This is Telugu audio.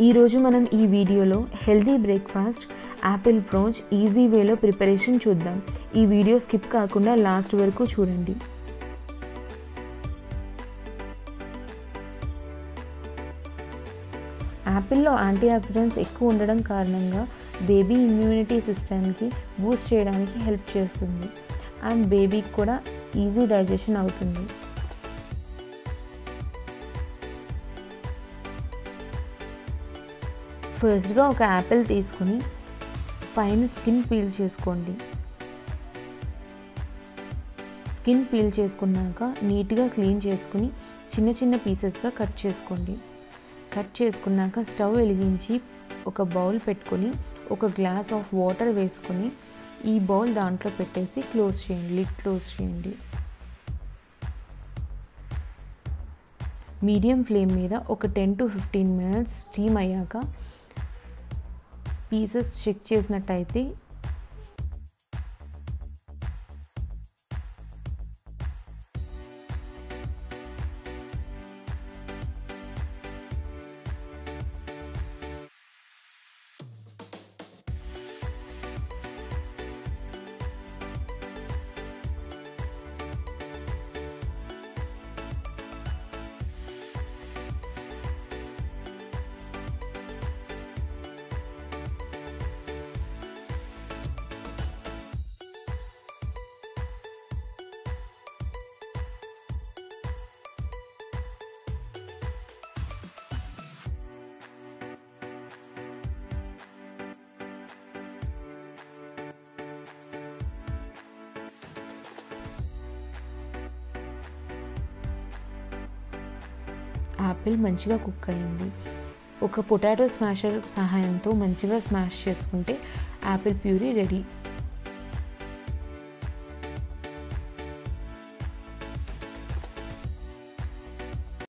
ఈరోజు మనం ఈ వీడియోలో హెల్తీ బ్రేక్ఫాస్ట్ యాపిల్ బ్రోంచ్ ఈజీ వేలో ప్రిపరేషన్ చూద్దాం. ఈ వీడియో స్కిప్ కాకుండా లాస్ట్ వరకు చూడండి. యాపిల్లో యాంటీ ఆక్సిడెంట్స్ ఎక్కువ ఉండడం కారణంగా బేబీ ఇమ్యూనిటీ సిస్టమ్కి బూస్ట్ చేయడానికి హెల్ప్ చేస్తుంది అండ్ బేబీకి కూడా ఈజీ డైజెషన్ అవుతుంది. ఫస్ట్గా ఒక యాపిల్ తీసుకుని పైన స్కిన్ పీల్ చేసుకోండి. స్కిన్ పీల్ చేసుకున్నాక నీట్గా క్లీన్ చేసుకుని చిన్న చిన్న పీసెస్గా కట్ చేసుకోండి. కట్ చేసుకున్నాక స్టవ్ వెలిగించి ఒక బౌల్ పెట్టుకొని ఒక గ్లాస్ ఆఫ్ వాటర్ వేసుకొని ఈ బౌల్ దాంట్లో పెట్టేసి క్లోజ్ చేయండి, లిడ్ క్లోజ్ చేయండి. మీడియం ఫ్లేమ్ మీద ఒక 10 to 15 minutes స్టీమ్ అయ్యాక పీసెస్ చెక్ చేసినట్టయితే యాపిల్ మంచిగా కుక్ అయింది. ఒక పొటాటో స్మాషర్ సహాయంతో మంచిగా స్మాష్ చేసుకుంటే యాపిల్ ప్యూరీ రెడీ.